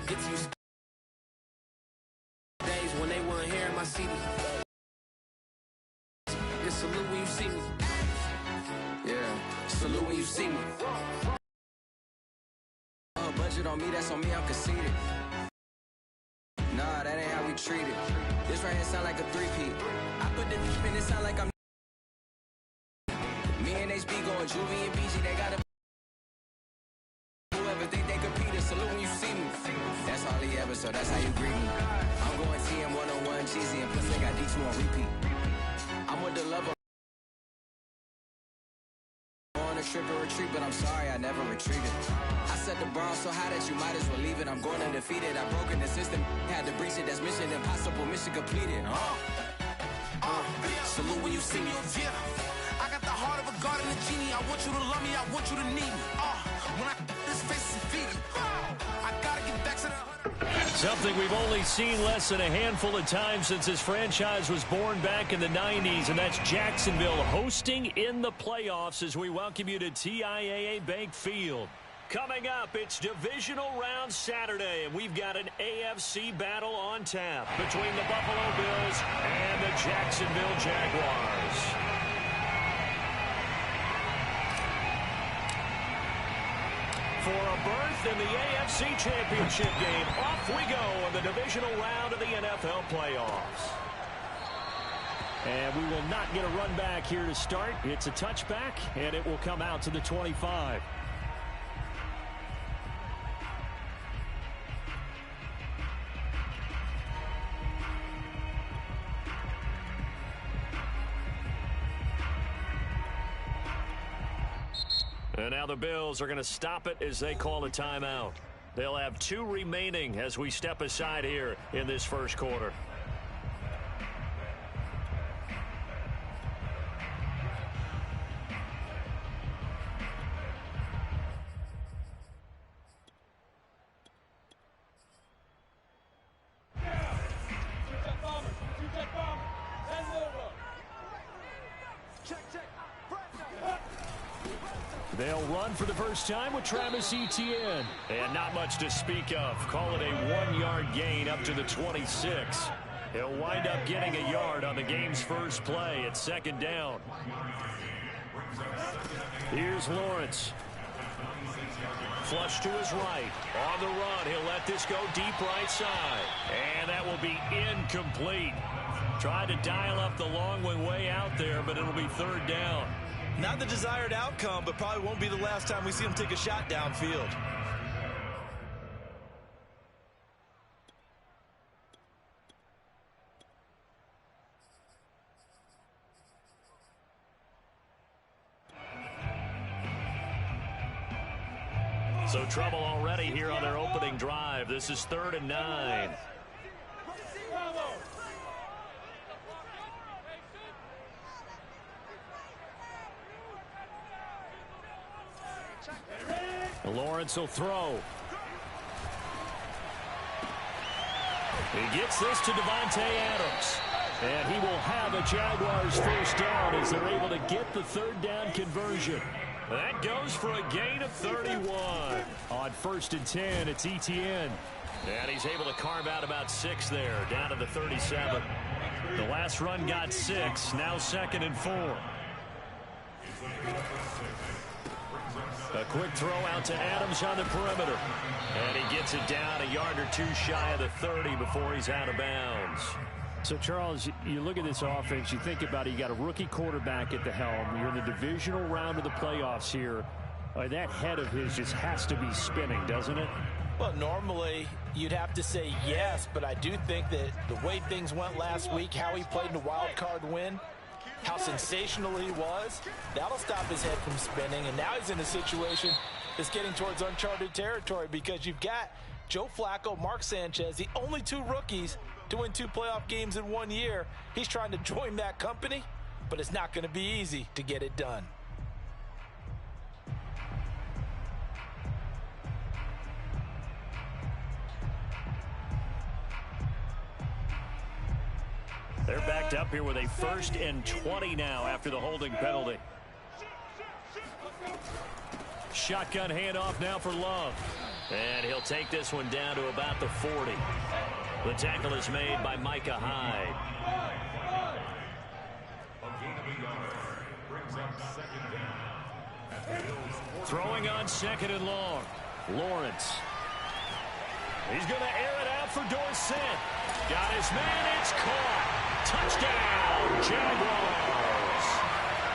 get to you days when they weren't here in my city. Just salute when you see me. Yeah, salute when you see me. Budget on me, that's on me, I'm conceited. Nah, that ain't how we treat it. This right here sound like a three-peat. I put the in it sound like I'm. Me and HB going Juvie and BG, they gotta. Whoever think they competed, salute when you see me. That's all he ever, so that's how you greet me. I'm going TM 101 cheesy and plus they got D2 on repeat. I'm with the lover. On a trip or retreat, but I'm sorry I never retreated. I set the bar so high that you might as well leave it. I'm going undefeated. I broken the system, had to breach it. That's mission impossible, mission completed. Salute when you see me. I got the heart of a god and a genie. I want you to love me, I want you to need me. When I this face is feeding, I gotta get back to the. Something we've only seen less than a handful of times since this franchise was born back in the 90s, and that's Jacksonville hosting in the playoffs as we welcome you to TIAA Bank Field. Coming up, it's Divisional Round Saturday, and we've got an AFC battle on tap between the Buffalo Bills and the Jacksonville Jaguars. For a berth in the AFC Championship game, off we go in the divisional round of the NFL playoffs. And we will not get a run back here to start. It's a touchback, and it will come out to the 25. And now the Bills are going to stop it as they call a timeout. They'll have 2 remaining as we step aside here in this first quarter. They'll run for the first time with Travis Etienne. And not much to speak of. Call it a 1-yard gain up to the 26. He'll wind up getting a yard on the game's first play at second down. Here's Lawrence. Flush to his right. On the run, he'll let this go deep right side. And that will be incomplete. Tried to dial up the long one way out there, but it'll be third down. Not the desired outcome, but probably won't be the last time we see him take a shot downfield. So trouble already here on their opening drive. This is 3rd and 9. Lawrence will throw. He gets this to Devontae Adams. And he will have a Jaguars first down as they're able to get the 3rd down conversion. That goes for a gain of 31. On 1st and 10, it's Etienne. And he's able to carve out about 6 there, down to the 37. The last run got 6, now 2nd and 4. A quick throw out to Adams on the perimeter. And he gets it down a yard or 2 shy of the 30 before he's out of bounds. So, Charles, you look at this offense, you think about it, you got a rookie quarterback at the helm. You're in the divisional round of the playoffs here. That head of his just has to be spinning, doesn't it? Well, normally you'd have to say yes, but I do think that the way things went last week, how he played in the wild card win, how sensational he was, that'll stop his head from spinning. And now he's in a situation that's getting towards uncharted territory because you've got Joe Flacco, Mark Sanchez, the only 2 rookies to win 2 playoff games in 1 year. He's trying to join that company, but it's not going to be easy to get it done. They're backed up here with a 1st and 20 now after the holding penalty. Shotgun handoff now for Love. And he'll take this one down to about the 40. The tackle is made by Micah Hyde. Throwing on 2nd and long. Lawrence. He's going to air it out for Dorsett. Got his man. It's caught. Touchdown, Jaguars.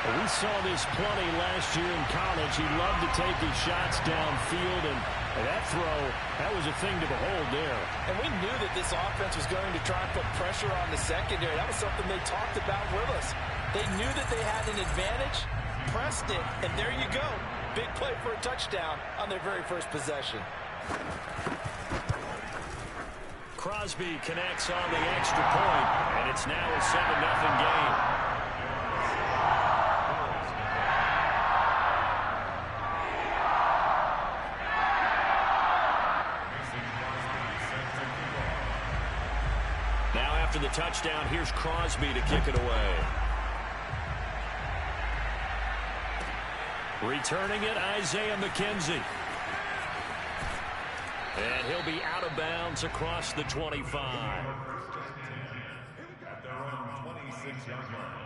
We saw this plenty last year in college. He loved to take his shots downfield, and that throw, that was a thing to behold there. And we knew that this offense was going to try and put pressure on the secondary. That was something they talked about with us. They knew that they had an advantage, pressed it, and there you go. Big play for a touchdown on their very first possession. Crosby connects on the extra point, and it's now a 7-0 game. Now after the touchdown, here's Crosby to kick it away. Returning it, Isaiah McKenzie. And he'll be out of bounds across the 25. At their own 26-yard line.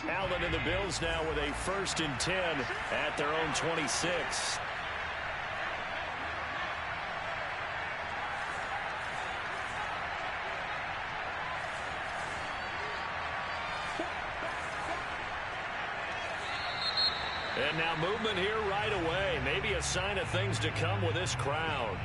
Allen and the Bills now with a 1st and 10 at their own 26. And now movement here right away. Maybe a sign of things to come with this crowd.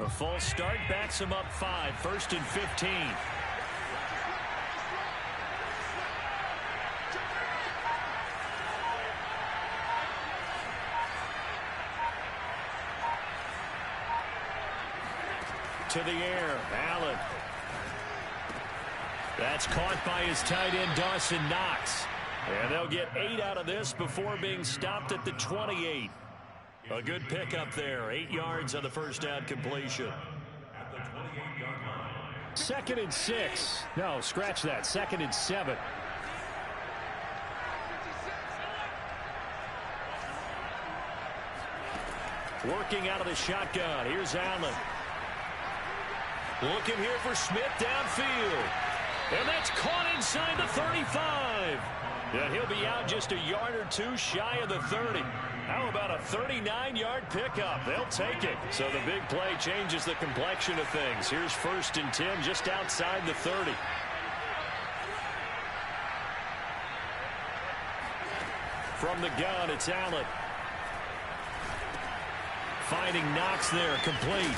A false start backs him up 5, 1st and 15. To the air, Allen. That's caught by his tight end, Dawson Knox. And they'll get 8 out of this before being stopped at the 28. A good pickup there. 8 yards on the first down completion. At the 28-yard line. 2nd and 6. No, scratch that. 2nd and 7. Working out of the shotgun. Here's Allen. Looking here for Smith downfield. And that's caught inside the 35. And he'll be out just a yard or two shy of the 30. How about a 39-yard pickup? They'll take it. So the big play changes the complexion of things. Here's 1st and 10 just outside the 30. From the gun, it's Allen. Finding Knox there, complete.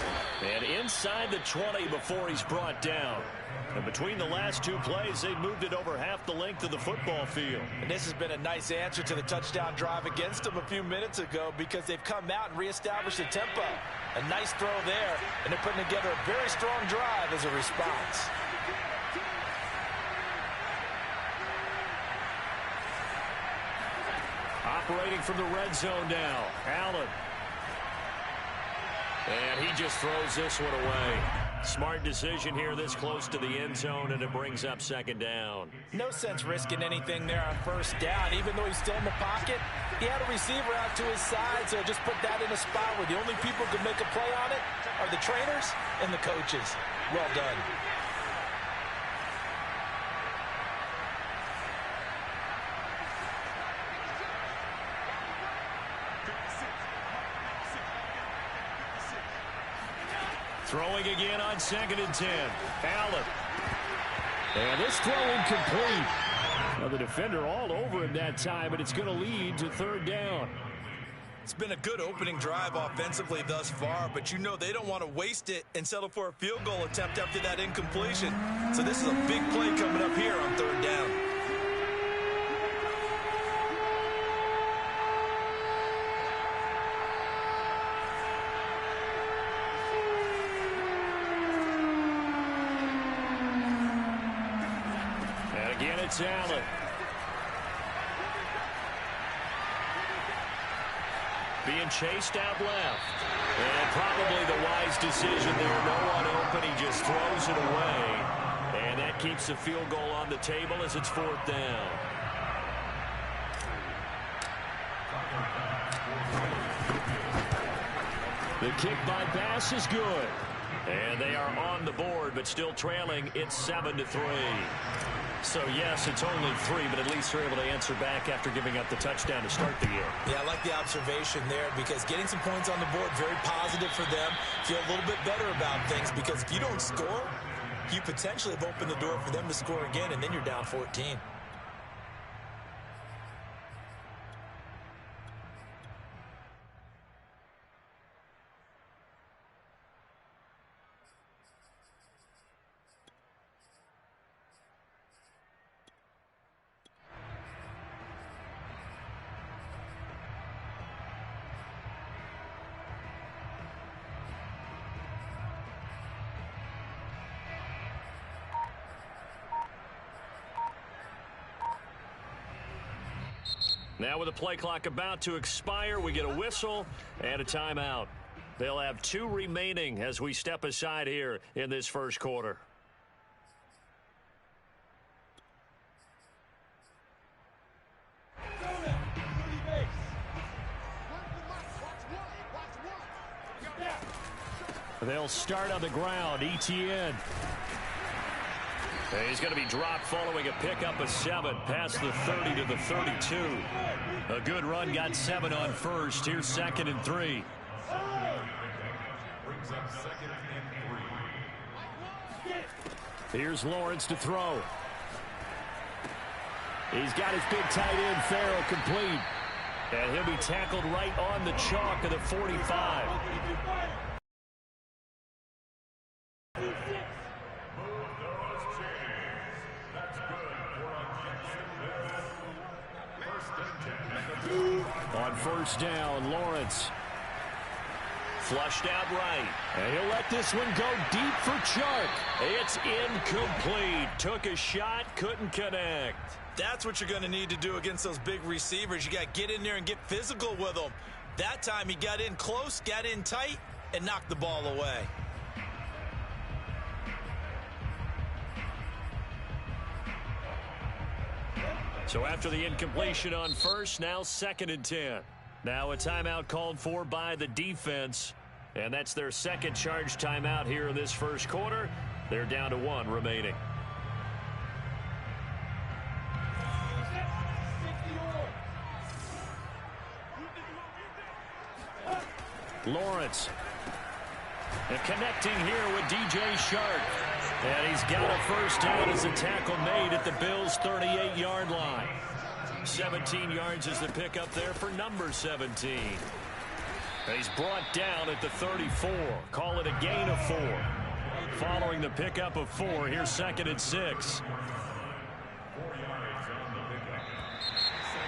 And inside the 20 before he's brought down. And between the last 2 plays, they moved it over half the length of the football field. And this has been a nice answer to the touchdown drive against them a few minutes ago because they've come out and reestablished the tempo. A nice throw there, and they're putting together a very strong drive as a response. Operating from the red zone now, Allen. And he just throws this one away. Smart decision here this close to the end zone, and it brings up 2nd down. No sense risking anything there on 1st down. Even though he's still in the pocket, he had a receiver out to his side, so just put that in a spot where the only people who can make a play on it are the trainers and the coaches. Well done. Throwing again on 2nd and 10. Allen. And this throw incomplete. Now the defender all over him that time, but it's going to lead to 3rd down. It's been a good opening drive offensively thus far, but you know they don't want to waste it and settle for a field goal attempt after that incompletion. So this is a big play coming up here on 3rd down. And again, it's Allen. Being chased out left. And probably the wise decision there. No one open. He just throws it away. And that keeps the field goal on the table as it's 4th down. The kick by Bass is good. And they are on the board, but still trailing. It's 7-3. So, yes, it's only 3, but at least they're able to answer back after giving up the touchdown to start the year. Yeah, I like the observation there because getting some points on the board, very positive for them. Feel a little bit better about things because if you don't score, you potentially have opened the door for them to score again, and then you're down 14. Now with the play clock about to expire, we get a whistle and a timeout. They'll have 2 remaining as we step aside here in this first quarter. They'll start on the ground. Etienne. He's going to be dropped following a pickup of 7 past the 30 to the 32. A good run, got 7 on first. Here's 2nd and 3. Brings up 2nd and 3. Here's Lawrence to throw. He's got his big tight end, Farrell, complete. And he'll be tackled right on the chalk of the 45. On 1st down, Lawrence. Flushed out right. And he'll let this one go deep for Chark. It's incomplete. Took a shot, couldn't connect. That's what you're going to need to do against those big receivers. You got to get in there and get physical with them. That time he got in close, got in tight, and knocked the ball away. So after the incompletion on first, now 2nd and 10. Now a timeout called for by the defense. And that's their second charge timeout here in this first quarter. They're down to 1 remaining. Lawrence. And connecting here with DJ Shark. And he's got a first down as a tackle made at the Bills' 38-yard line. 17 yards is the pickup there for number 17. And he's brought down at the 34. Call it a gain of 4. Following the pickup of 4, here's 2nd and 6.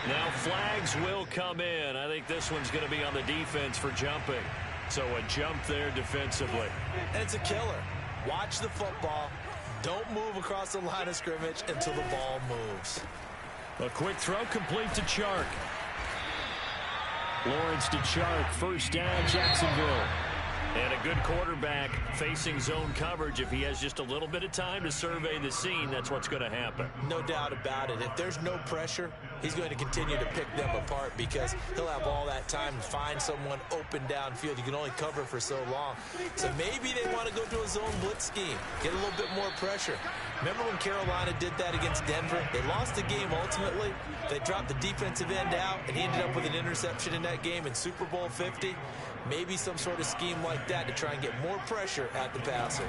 Now flags will come in. I think this one's going to be on the defense for jumping. So a jump there defensively. And it's a killer. Watch the football. Don't move across the line of scrimmage until the ball moves. A quick throw complete to Chark. Lawrence to Chark. First down, Jacksonville. And a good quarterback facing zone coverage. If he has just a little bit of time to survey the scene, that's what's going to happen. No doubt about it. If there's no pressure, he's going to continue to pick them apart because he'll have all that time to find someone open downfield. You can only cover for so long. So maybe they want to go to a zone blitz scheme, get a little bit more pressure. Remember when Carolina did that against Denver? They lost the game ultimately. They dropped the defensive end out, and he ended up with an interception in that game in Super Bowl 50. Maybe some sort of scheme like that to try and get more pressure at the passer.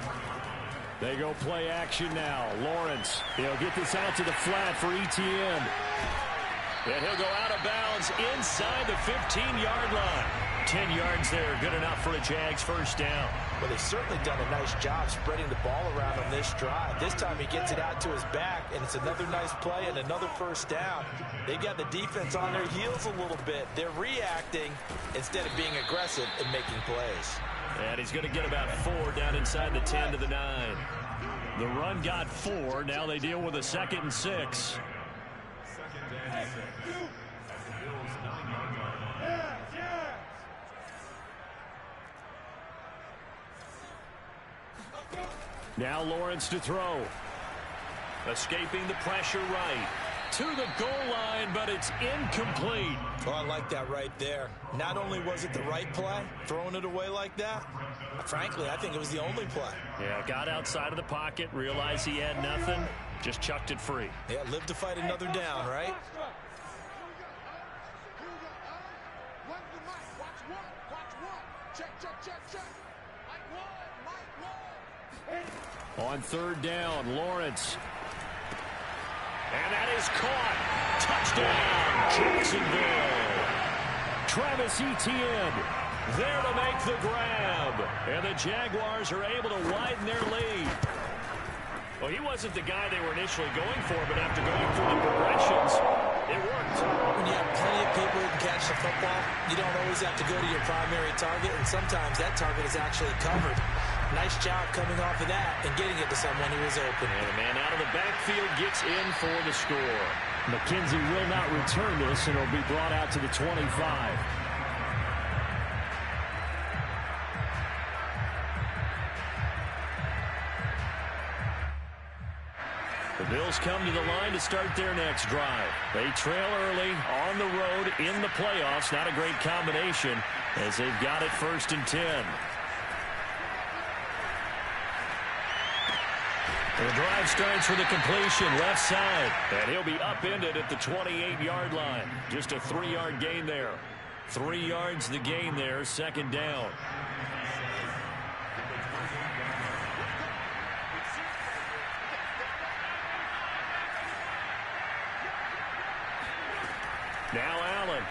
They go play action now. Lawrence, he'll get this out to the flat for Etienne. And he'll go out of bounds inside the 15-yard line. 10 yards there, good enough for a Jags first down. Well, they've certainly done a nice job spreading the ball around on this drive. This time he gets it out to his back, and it's another nice play and another first down. They've got the defense on their heels a little bit. They're reacting instead of being aggressive and making plays. And he's going to get about 4 down inside the 10 to the 9. The run got 4. Now they deal with a 2nd and 6. Now Lawrence to throw. Escaping the pressure right. To the goal line, but it's incomplete. Oh, I like that right there. Not only was it the right play, throwing it away like that, frankly, I think it was the only play. Yeah, got outside of the pocket, realized he had nothing, just chucked it free. Yeah, live to fight another down, right? On 3rd down, Lawrence. And that is caught. Touchdown, Jacksonville. Travis Etienne There to make the grab. and the Jaguars are able to widen their lead. Well, he wasn't the guy they were initially going for, but after going through the progressions, it worked. When you have plenty of people who can catch the football, you don't always have to go to your primary target, and sometimes that target is actually covered. Nice job coming off of that and getting it to someone who was open. And the man out of the backfield gets in for the score. McKenzie will not return this, and it'll be brought out to the 25. The Bills come to the line to start their next drive. They trail early on the road in the playoffs. Not a great combination as they've got it 1st and 10. The drive starts with a completion left side, and he'll be upended at the 28-yard line. Just a 3-yard gain there. 3 yards the gain there, 2nd down. Now Allen.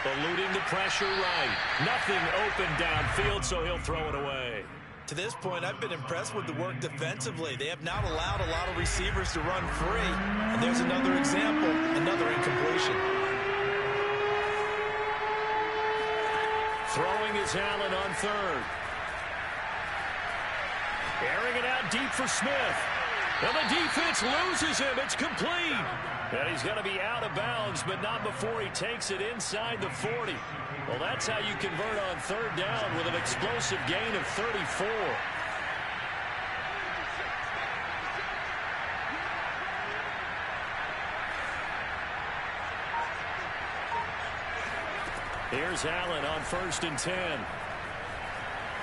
Eluding the pressure right. Nothing open downfield, so he'll throw it away. To this point, I've been impressed with the work defensively. They have not allowed a lot of receivers to run free. And there's another example, another incompletion. Throwing is Allen on 3rd. Airing it out deep for Smith. And the defense loses him. It's complete. And he's going to be out of bounds, but not before he takes it inside the 40. Well, that's how you convert on 3rd down with an explosive gain of 34. Here's Allen on 1st and 10.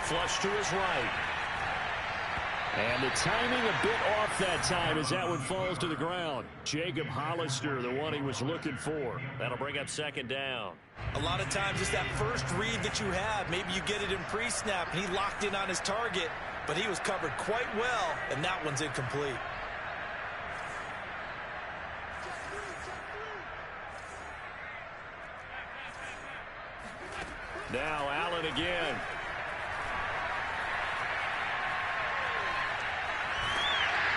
Flush to his right. And the timing a bit off that time as that one falls to the ground. Jacob Hollister, the one he was looking for. That'll bring up 2nd down. A lot of times it's that first read that you have. Maybe you get it in pre-snap, and he locked in on his target, but he was covered quite well, and that one's incomplete. Now Allen again.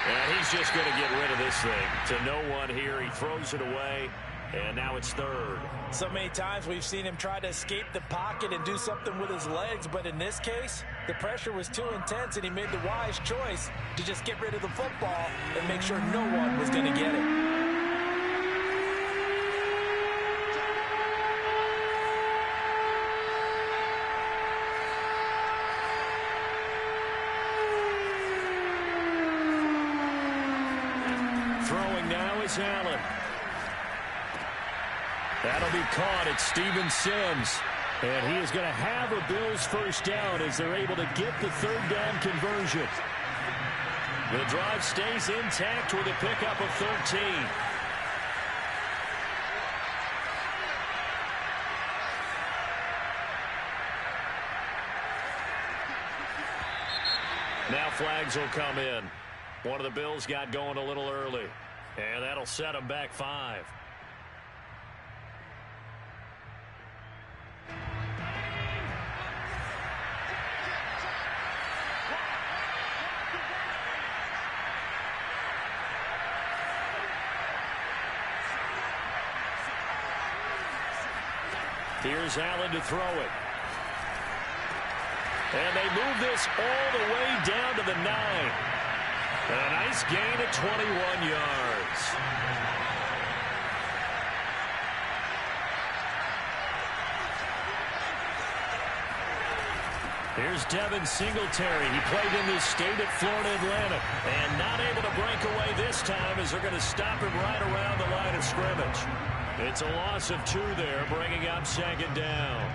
And he's just going to get rid of this thing. To no one here. He throws it away. And now it's 3rd. So many times we've seen him try to escape the pocket and do something with his legs, but in this case, the pressure was too intense, and he made the wise choice to just get rid of the football and make sure no one was going to get it. Here's Allen. That'll be caught at Steven Sims. And he is going to have a Bills first down as they're able to get the third down conversion. The drive stays intact with a pickup of 13. Now flags will come in. One of the Bills got going a little early. And that'll set them back 5. Here's Allen to throw it. And they move this all the way down to the 9. A nice gain of 21 yards. Here's Devin Singletary. He played in this state at Florida Atlantic. And not able to break away this time as they're going to stop him right around the line of scrimmage. It's a loss of 2 there, bringing up second down.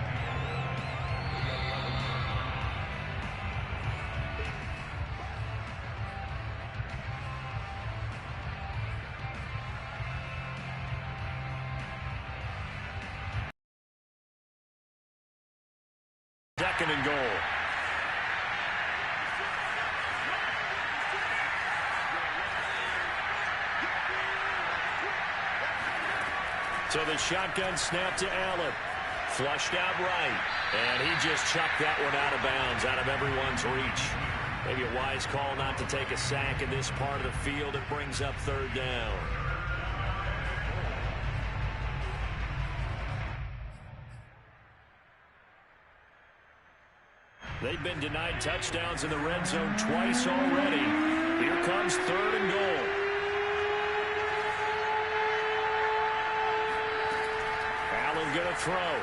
Second and goal. So the shotgun snap to Allen. Flushed out right. And he just chucked that one out of bounds, out of everyone's reach. Maybe a wise call not to take a sack in this part of the field. It brings up third down. They've been denied touchdowns in the red zone twice already. Here comes third and goal. Allen going to throw.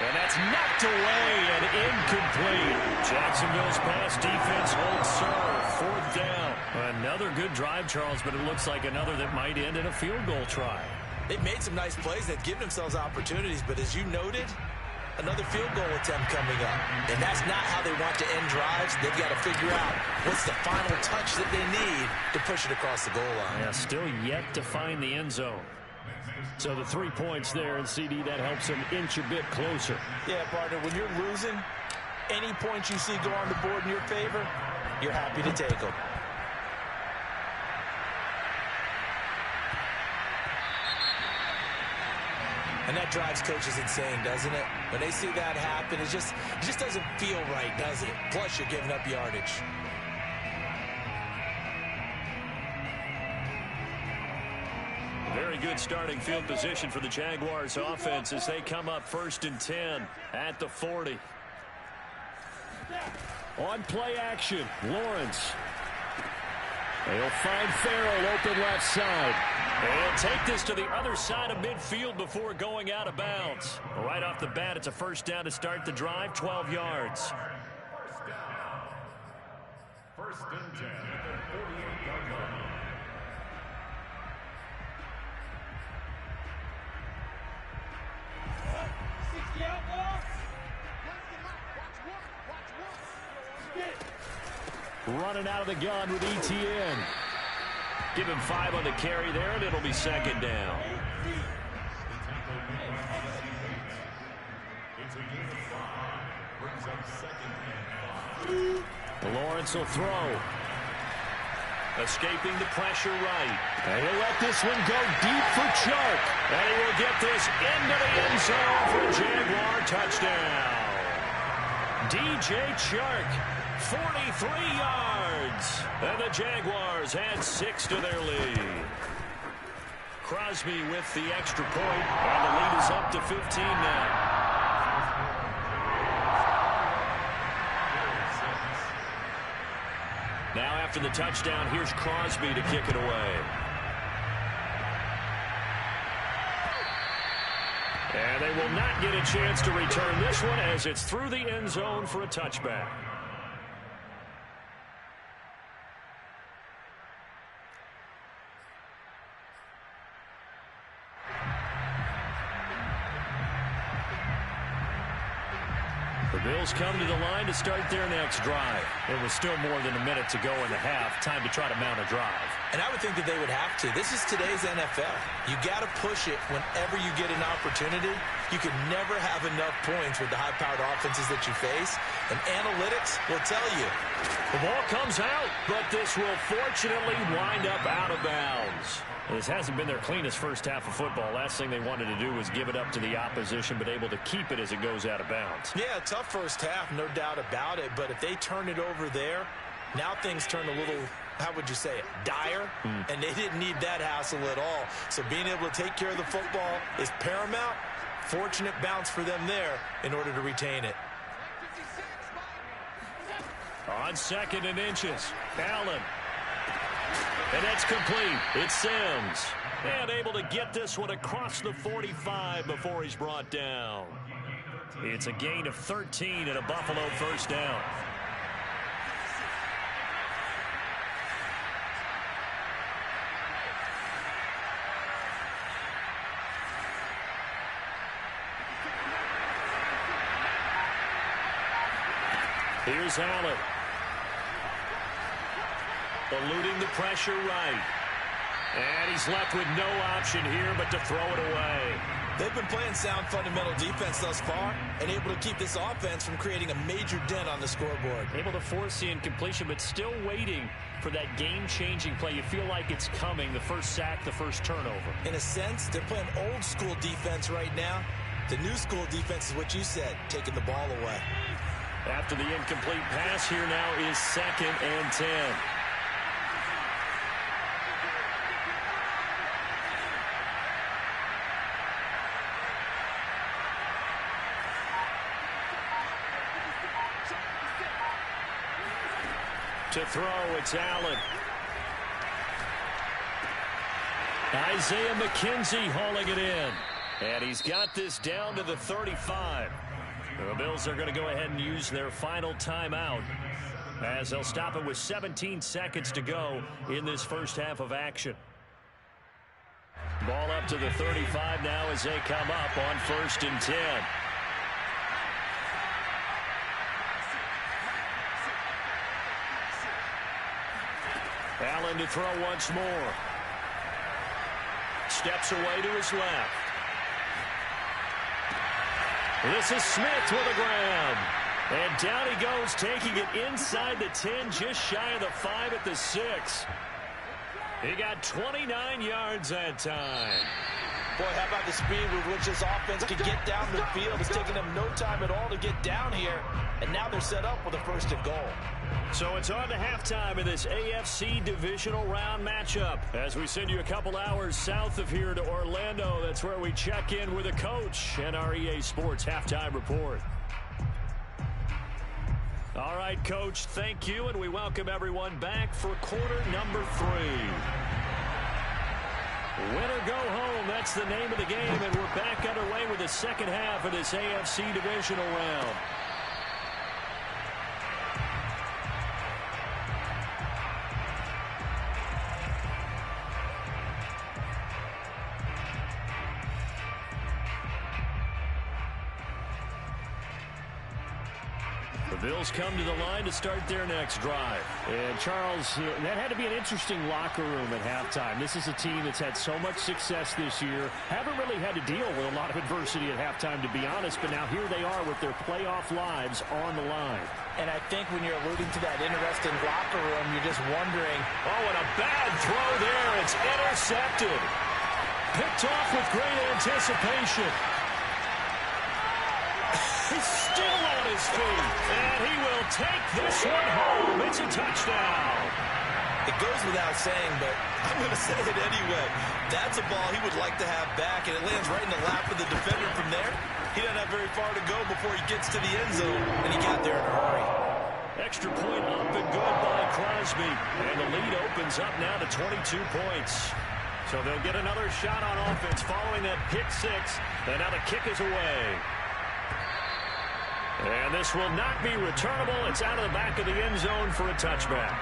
And that's knocked away and incomplete. Jacksonville's pass defense holds serve. Fourth down. Another good drive, Charles, but it looks like another that might end in a field goal try. They've made some nice plays. They've given themselves opportunities, but as you noted, another field goal attempt coming up. And that's not how they want to end drives. They've got to figure out what's the final touch that they need to push it across the goal line. Yeah, still yet to find the end zone. So the 3 points there, and CD, that helps them inch a bit closer. Yeah, partner, when you're losing, any points you see go on the board in your favor, you're happy to take them. And that drives coaches insane, doesn't it? When they see that happen, it just doesn't feel right, does it? Plus, you're giving up yardage. Very good starting field position for the Jaguars offense as they come up 1st and 10 at the 40. On play action, Lawrence. They'll find Farrell open left side. They'll take this to the other side of midfield before going out of bounds. Right off the bat, it's a first down to start the drive, 12 yards. First and 10 at the 48-yard line. Running out of the gun with ETN. Give him 5 on the carry there, and it'll be second down. Lawrence will throw. Escaping the pressure right. And he'll let this one go deep for Chark. And he will get this into the end zone for a Jaguar touchdown. DJ Chark, 43 yards. And the Jaguars add 6 to their lead. Crosby with the extra point, and the lead is up to 15 now. Now after the touchdown, here's Crosby to kick it away. And they will not get a chance to return this one as it's through the end zone for a touchback. The Bills come to the line to start their next drive. It was still more than a minute to go in the half. Time to try to mount a drive. And I would think that they would have to. This is today's NFL. You got to push it whenever you get an opportunity. You can never have enough points with the high-powered offenses that you face. And analytics will tell you. The ball comes out, but this will fortunately wind up out of bounds. This hasn't been their cleanest first half of football. Last thing they wanted to do was give it up to the opposition, but able to keep it as it goes out of bounds. Yeah, tough first half, no doubt about it. But if they turn it over there, now things turn a little, how would you say it, dire? And they didn't need that hassle at all. So being able to take care of the football is paramount. Fortunate bounce for them there in order to retain it. On 2nd and inches, Allen. And that's complete. It's Sims. And able to get this one across the 45 before he's brought down. It's a gain of 13 and a Buffalo first down. Here's Allen. Eluding the pressure right. And he's left with no option here but to throw it away. They've been playing sound fundamental defense thus far and able to keep this offense from creating a major dent on the scoreboard. Able to force the incompletion, but still waiting for that game-changing play. You feel like it's coming, the first sack, the first turnover. In a sense, they're playing old-school defense right now. The new-school defense is what you said, taking the ball away. After the incomplete pass, here now is 2nd and 10. To throw, it's Allen. Isaiah McKenzie hauling it in. And he's got this down to the 35. The Bills are going to go ahead and use their final timeout as they'll stop it with 17 seconds to go in this first half of action. Ball up to the 35 now as they come up on 1st and 10. Allen to throw once more. Steps away to his left. This is Smith with a grab. And down he goes, taking it inside the 10, just shy of the 5 at the 6. He got 29 yards that time. Boy, how about the speed with which this offense could get down the field? It's taken them no time at all to get down here. And now they're set up with a 1st and goal. So it's on to halftime of this AFC divisional round matchup. As we send you a couple hours south of here to Orlando, that's where we check in with a coach and our EA Sports halftime report. All right, Coach, thank you, and we welcome everyone back for quarter number 3. Win or go home, that's the name of the game, and we're back underway with the second half of this AFC divisional round. The Bills come to the line to start their next drive. And, Charles, that had to be an interesting locker room at halftime. This is a team that's had so much success this year. Haven't really had to deal with a lot of adversity at halftime, to be honest. But now here they are with their playoff lives on the line. And I think when you're alluding to that interesting locker room, you're just wondering. Oh, and a bad throw there. It's intercepted. Picked off with great anticipation. He's still on his feet, and he will take this one home. It's a touchdown. It goes without saying, but I'm going to say it anyway. That's a ball he would like to have back, and it lands right in the lap of the defender from there. He doesn't have very far to go before he gets to the end zone, and he got there in a hurry. Extra point up and good by Crosby, and the lead opens up now to 22 points. So they'll get another shot on offense following that pick 6, and now the kick is away. And this will not be returnable. It's out of the back of the end zone for a touchback.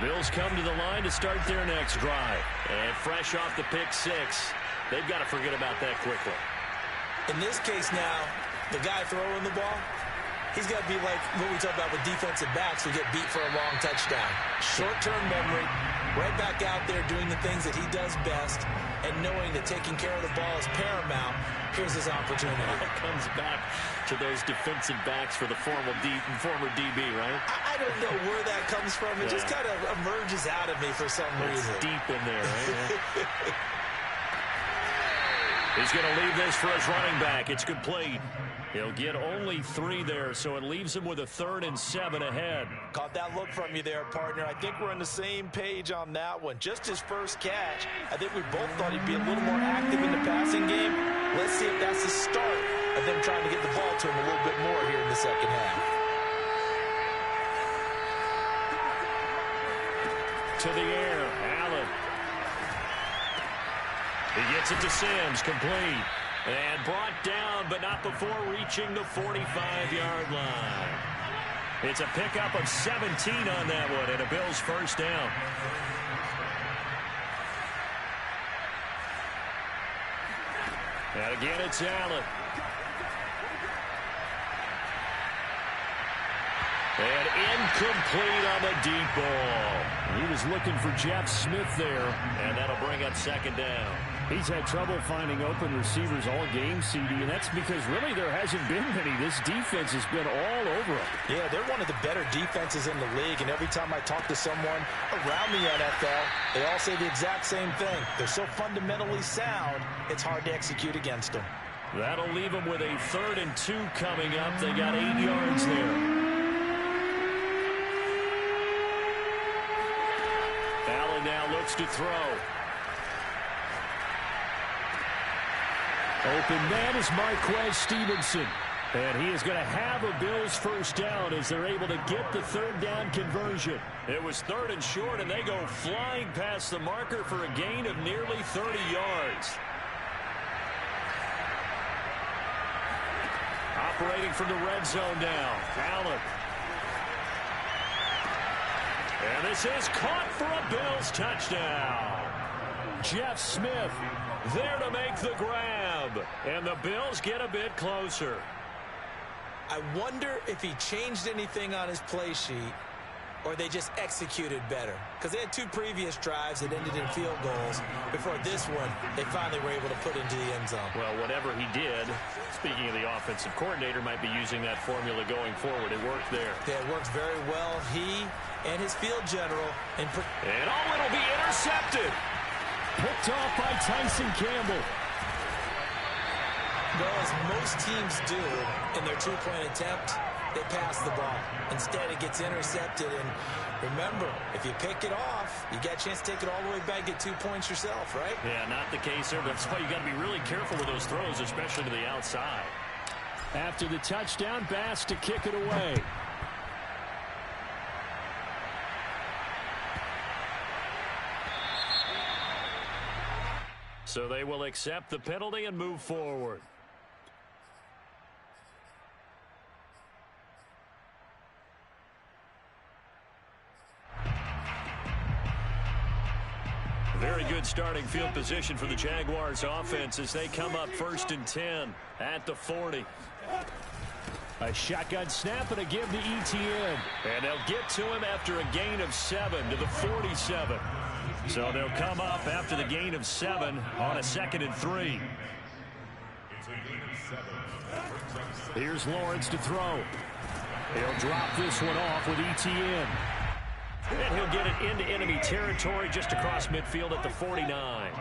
Bills come to the line to start their next drive. And fresh off the pick six, they've got to forget about that quickly. In this case now, the guy throwing the ball, he's got to be like what we talk about with defensive backs who get beat for a long touchdown. Short-term memory, right back out there doing the things that he does best, and knowing that taking care of the ball is paramount. Here's his opportunity. It comes back to those defensive backs for the former DB, right? I don't know where that comes from. It just kind of emerges out of me for some reason. It's deep in there, right? He's going to leave this for his running back. It's complete. He'll get only 3 there, so it leaves him with a 3rd and 7 ahead. Caught that look from you there, partner. I think we're on the same page on that one. Just his first catch. I think we both thought he'd be a little more active in the passing game. Let's see if that's the start of them trying to get the ball to him a little bit more here in the second half. To the air, Allen. He gets it to Sims, complete. And brought down, but not before reaching the 45-yard line. It's a pickup of 17 on that one, and a Bills first down. And again, it's Allen. And incomplete on the deep ball. He was looking for Jeff Smith there, and that'll bring up 2nd down. He's had trouble finding open receivers all game, CD, and that's because really there hasn't been many. This defense has been all over him. Yeah, they're one of the better defenses in the league, and every time I talk to someone around the NFL, they all say the exact same thing. They're so fundamentally sound, it's hard to execute against them. That'll leave them with a 3rd and 2 coming up. They got 8 yards there. Allen now looks to throw. Open man is Marquez Stevenson. And he is going to have a Bills first down as they're able to get the 3rd down conversion. It was 3rd and short, and they go flying past the marker for a gain of nearly 30 yards. Operating from the red zone now, Allen. And this is caught for a Bills touchdown. Jeff Smith there to make the grab. And the Bills get a bit closer. I wonder if he changed anything on his play sheet or they just executed better. Because they had 2 previous drives that ended in field goals. Before this one, they finally were able to put into the end zone. Well, whatever he did, speaking of the offensive coordinator, might be using that formula going forward. It worked there. Yeah, it worked very well. He and his field general. And it'll be intercepted. Picked off by Tyson Campbell. Well, as most teams do in their 2-point attempt, they pass the ball. Instead, it gets intercepted. And remember, if you pick it off, you got a chance to take it all the way back, get 2 points yourself, right? Yeah, not the case there. That's why you got to be really careful with those throws, especially to the outside. After the touchdown, Bass to kick it away. So they will accept the penalty and move forward. Very good starting field position for the Jaguars offense as they come up 1st and 10 at the 40. A shotgun snap and a give to ETN. And they'll get to him after a gain of 7 to the 47. So they'll come up after the gain of 7 on a 2nd and 3. Here's Lawrence to throw. He'll drop this one off with ETN. And he'll get it into enemy territory just across midfield at the 49.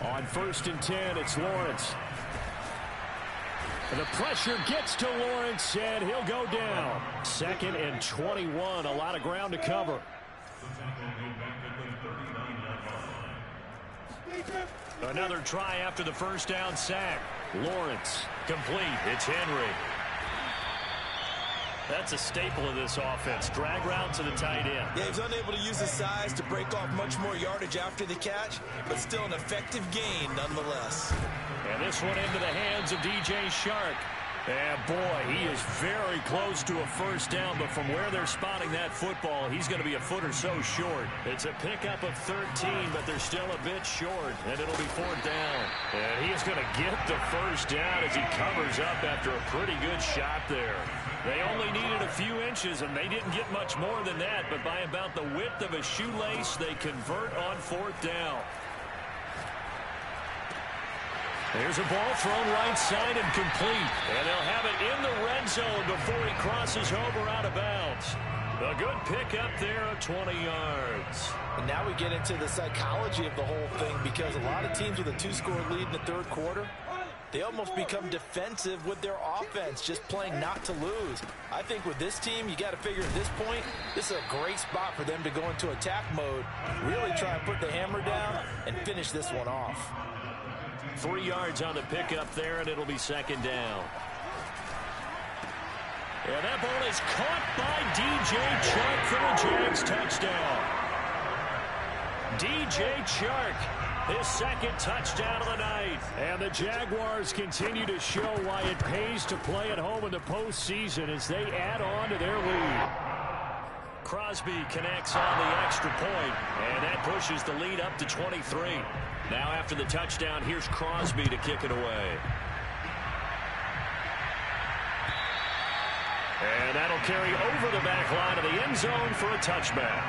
On 1st and 10, it's Lawrence. And the pressure gets to Lawrence, and he'll go down. 2nd and 21, a lot of ground to cover. Another try after the first down sack. Lawrence, complete. It's Henry. That's a staple of this offense. Drag route to the tight end. Yeah, he's unable to use his size to break off much more yardage after the catch, but still an effective gain nonetheless. And this one into the hands of DJ Shark. And boy, he is very close to a first down, but from where they're spotting that football, he's going to be a foot or so short. It's a pickup of 13, but they're still a bit short, and it'll be fourth down. And he is going to get the first down as he covers up after a pretty good shot there. They only needed a few inches, and they didn't get much more than that, but by about the width of a shoelace, they convert on fourth down. There's a ball thrown right side and complete. And they'll have it in the red zone before he crosses over out of bounds. A good pickup there of 20 yards. And now we get into the psychology of the whole thing, because a lot of teams with a 2-score lead in the third quarter, they almost become defensive with their offense, just playing not to lose. I think with this team, you got to figure at this point, this is a great spot for them to go into attack mode, really try and put the hammer down and finish this one off. 3 yards on the pickup there, and it'll be second down. And that ball is caught by D.J. Chark for the Jags touchdown. D.J. Chark, his second touchdown of the night. And the Jaguars continue to show why it pays to play at home in the postseason as they add on to their lead. Crosby connects on the extra point, and that pushes the lead up to 23. Now after the touchdown, here's Crosby to kick it away. And that'll carry over the back line of the end zone for a touchback.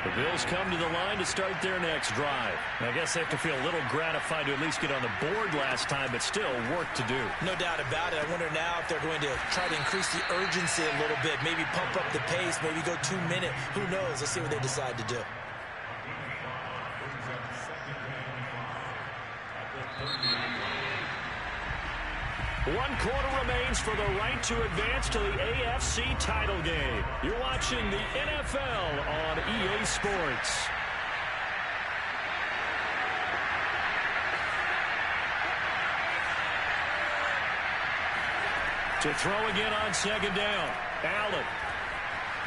The Bills come to the line to start their next drive. I guess they have to feel a little gratified to at least get on the board last time, but still work to do. No doubt about it. I wonder now if they're going to try to increase the urgency a little bit, maybe pump up the pace, maybe go 2 minute. Who knows? Let's see what they decide to do. One quarter remains for the right to advance to the AFC title game. You're watching the NFL on EA Sports. To throw again on second down. Allen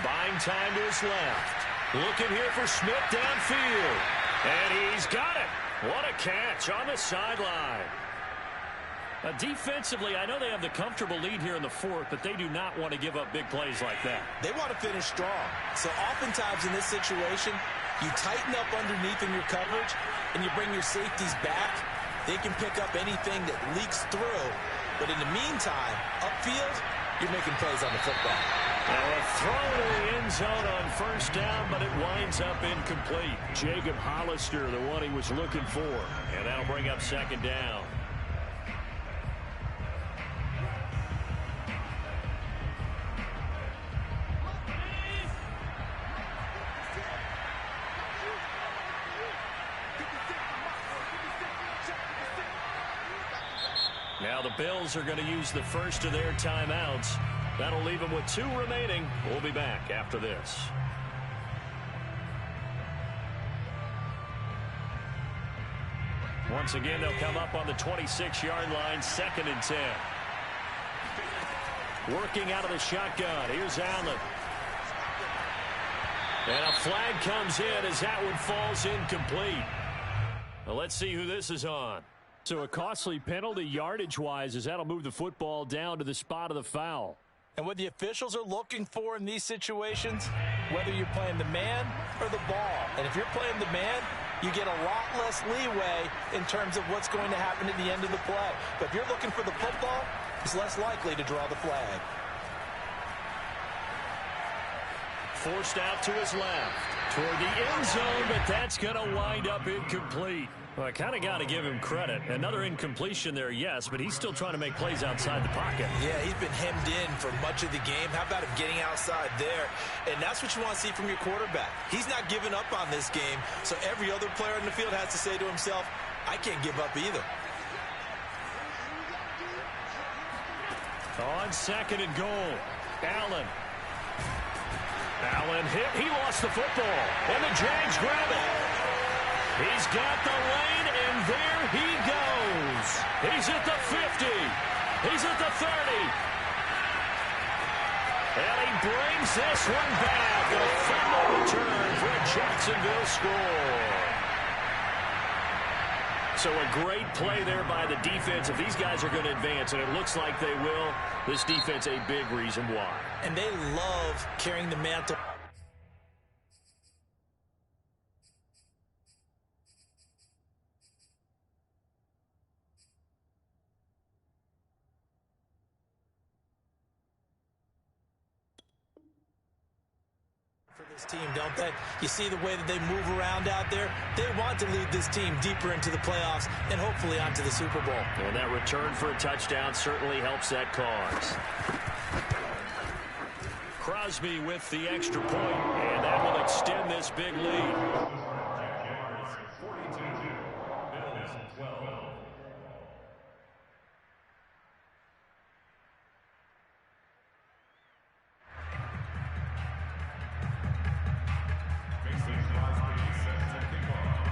buying time to his left. Looking here for Smith downfield. And he's got it. What a catch on the sideline. Defensively, I know they have the comfortable lead here in the fourth, but they do not want to give up big plays like that. They want to finish strong. So oftentimes in this situation, you tighten up underneath in your coverage, and you bring your safeties back. They can pick up anything that leaks through. But in the meantime, upfield, you're making plays on the football. Now a throw to the end zone on first down, but it winds up incomplete. Jacob Hollister, the one he was looking for. And that'll bring up second down. Now the Bills are going to use the first of their timeouts. That'll leave them with 2 remaining. We'll be back after this. Once again, they'll come up on the 26-yard line, 2nd and 10. Working out of the shotgun. Here's Allen. And a flag comes in as that one falls incomplete. Well, let's see who this is on. So a costly penalty yardage-wise as that'll move the football down to the spot of the foul. And what the officials are looking for in these situations, whether you're playing the man or the ball. And if you're playing the man, you get a lot less leeway in terms of what's going to happen at the end of the play. But if you're looking for the football, it's less likely to draw the flag. Forced out to his left. Toward the end zone, but that's going to wind up incomplete. Well, I kind of got to give him credit. Another incompletion there, yes, but he's still trying to make plays outside the pocket. Yeah, he's been hemmed in for much of the game. How about him getting outside there? And that's what you want to see from your quarterback. He's not giving up on this game, so every other player in the field has to say to himself, I can't give up either. On 2nd and goal, Allen. Allen hit. He lost the football, and the Jags grab it. He's got the lane, and there he goes. He's at the 50. He's at the 30. And he brings this one back. A fumble return for a Jacksonville score. So a great play there by the defense. If these guys are going to advance, and it looks like they will, this defense a big reason why. And they love carrying the mantle. For this team, don't they? You see the way that they move around out there? They want to lead this team deeper into the playoffs and hopefully onto the Super Bowl. And that return for a touchdown certainly helps that cause. Crosby with the extra point, and that will extend this big lead.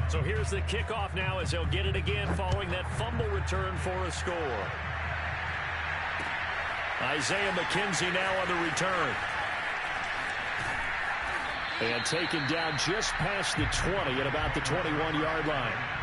So here's the kickoff now as they'll get it again following that fumble return for a score. Isaiah McKenzie now on the return. And taken down just past the 20 at about the 21-yard line.